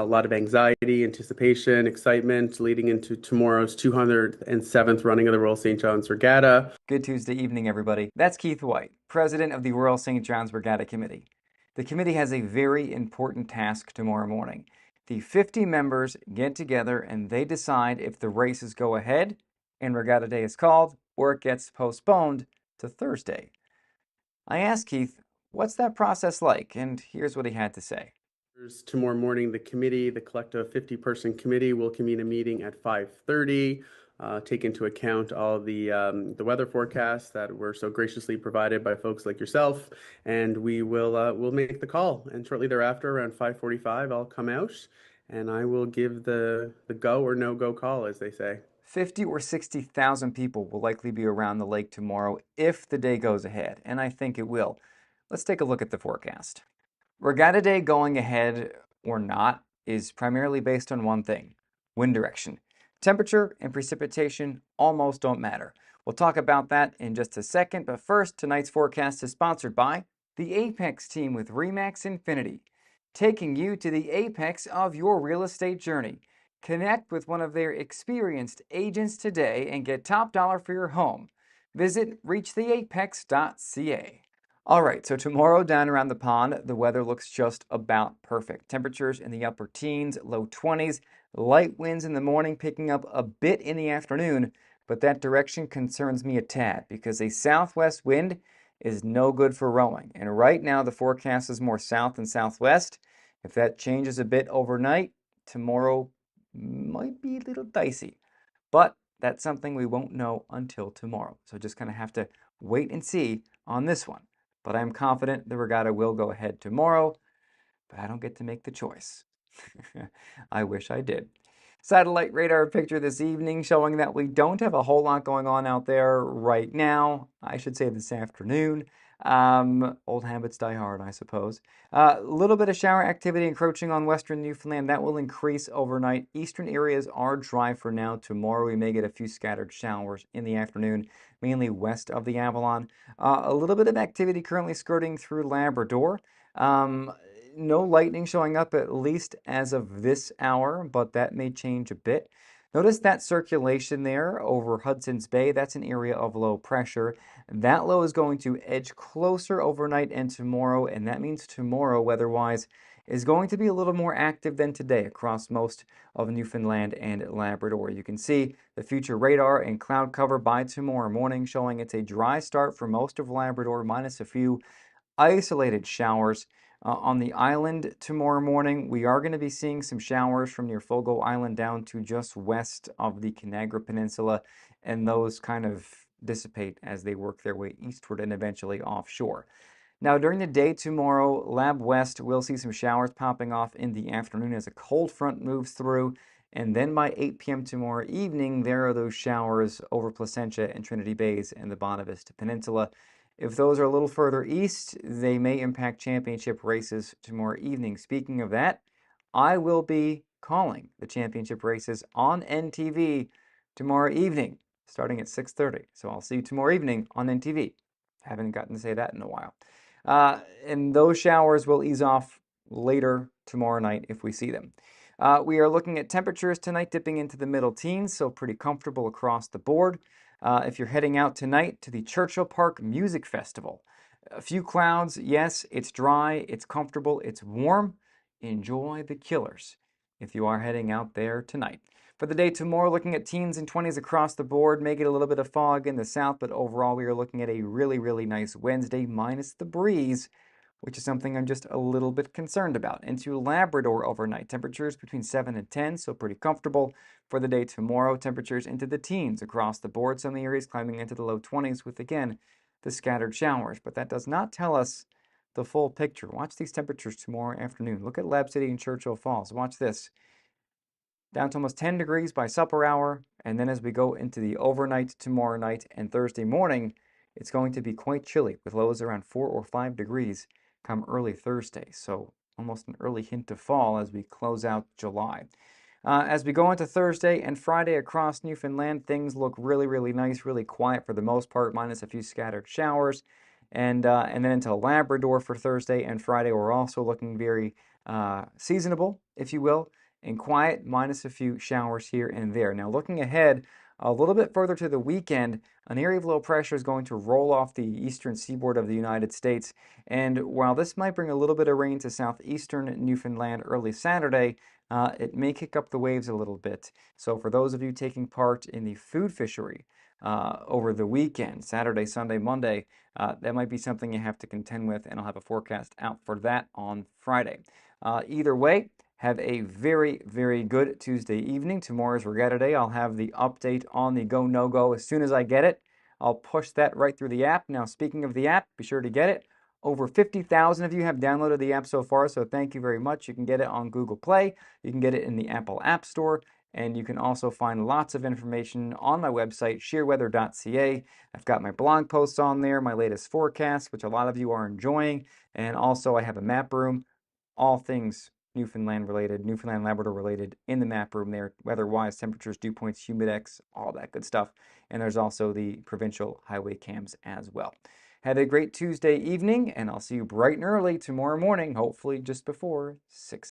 A lot of anxiety, anticipation, excitement leading into tomorrow's 207th running of the Royal St. John's Regatta. Good Tuesday evening, everybody. That's Keith White, President of the Royal St. John's Regatta Committee. The committee has a very important task tomorrow morning. The 50 members get together and they decide if the races go ahead and Regatta Day is called or it gets postponed to Thursday. I asked Keith, what's that process like? And here's what he had to say. Tomorrow morning, the committee, the collective 50-person committee, will convene a meeting at 5:30. Take into account all the weather forecasts that were so graciously provided by folks like yourself, and we'll make the call. And shortly thereafter, around 5:45, I'll come out and I will give the go or no go call, as they say. 50 or 60,000 people will likely be around the lake tomorrow if the day goes ahead, and I think it will. Let's take a look at the forecast. Regatta Day going ahead or not is primarily based on one thing: wind direction. Temperature and precipitation almost don't matter. We'll talk about that in just a second, but first, tonight's forecast is sponsored by the Apex team with REMAX Infinity, taking you to the apex of your real estate journey. Connect with one of their experienced agents today and get top dollar for your home. Visit reachtheapex.ca. All right, so tomorrow down around the pond, the weather looks just about perfect. Temperatures in the upper teens, low 20s, light winds in the morning, picking up a bit in the afternoon, but that direction concerns me a tad because a southwest wind is no good for rowing. And right now, the forecast is more south and southwest. If that changes a bit overnight, tomorrow might be a little dicey. But that's something we won't know until tomorrow. So just kind of have to wait and see on this one. But I'm confident the regatta will go ahead tomorrow, but I don't get to make the choice. I wish I did. Satellite radar picture this evening showing that we don't have a whole lot going on out there right now. I should say this afternoon. Old habits die hard, I suppose. A little bit of shower activity encroaching on western Newfoundland. That will increase overnight. Eastern areas are dry for now. Tomorrow we may get a few scattered showers in the afternoon, mainly west of the Avalon. A little bit of activity currently skirting through Labrador. No lightning showing up at least as of this hour, but that may change a bit. Notice that circulation there over Hudson's Bay. That's an area of low pressure. That low is going to edge closer overnight and tomorrow, and that means tomorrow, weather-wise, is going to be a little more active than today across most of Newfoundland and Labrador. You can see the future radar and cloud cover by tomorrow morning showing it's a dry start for most of Labrador, minus a few isolated showers. On the island tomorrow morning, we are going to be seeing some showers from near Fogo Island down to just west of the Canagra Peninsula, and those kind of dissipate as they work their way eastward and eventually offshore. Now, during the day tomorrow, Lab West will see some showers popping off in the afternoon as a cold front moves through, and then by 8 p.m. tomorrow evening, there are those showers over Placentia and Trinity Bays and the Bonavista Peninsula. If those are a little further east, they may impact championship races tomorrow evening. Speaking of that, I will be calling the championship races on NTV tomorrow evening, starting at 6:30. So I'll see you tomorrow evening on NTV. Haven't gotten to say that in a while. And those showers will ease off later tomorrow night if we see them. We are looking at temperatures tonight dipping into the middle teens, so pretty comfortable across the board. If you're heading out tonight to the Churchill Park Music Festival, a few clouds, yes, it's dry, it's comfortable, it's warm. Enjoy the Killers if you are heading out there tonight. For the day tomorrow, looking at teens and 20s across the board, may get a little bit of fog in the south, but overall we are looking at a really, really nice Wednesday, minus the breeze, which is something I'm just a little bit concerned about. Into Labrador overnight, temperatures between 7 and 10, so pretty comfortable. For the day tomorrow, temperatures into the teens across the board. Some areas climbing into the low 20s with, again, the scattered showers. But that does not tell us the full picture. Watch these temperatures tomorrow afternoon. Look at Lab City and Churchill Falls. Watch this. Down to almost 10 degrees by supper hour. And then as we go into the overnight tomorrow night and Thursday morning, it's going to be quite chilly with lows around 4 or 5 degrees come early Thursday. So almost an early hint of fall as we close out July. As we go into Thursday and Friday across Newfoundland, things look really, really nice, really quiet for the most part, minus a few scattered showers. And then into Labrador for Thursday and Friday, we're also looking very seasonable, if you will, and quiet, minus a few showers here and there. Now, looking ahead a little bit further to the weekend, an area of low pressure is going to roll off the eastern seaboard of the United States. And while this might bring a little bit of rain to southeastern Newfoundland early Saturday, it may kick up the waves a little bit. So, for those of you taking part in the food fishery over the weekend, Saturday, Sunday, Monday, that might be something you have to contend with, and I'll have a forecast out for that on Friday. Either way, have a very, very good Tuesday evening. Tomorrow's Regatta Day. I'll have the update on the go, no go as soon as I get it. I'll push that right through the app. Now, speaking of the app, be sure to get it. Over 50,000 of you have downloaded the app so far, so thank you very much. You can get it on Google Play, you can get it in the Apple App Store, and you can also find lots of information on my website, sheerweather.ca. I've got my blog posts on there, my latest forecast, which a lot of you are enjoying, and also I have a map room, all things Newfoundland related, Newfoundland Labrador related in the map room there, weather-wise, temperatures, dew points, humidex, all that good stuff. And there's also the provincial highway cams as well. Have a great Tuesday evening, and I'll see you bright and early tomorrow morning, hopefully just before 6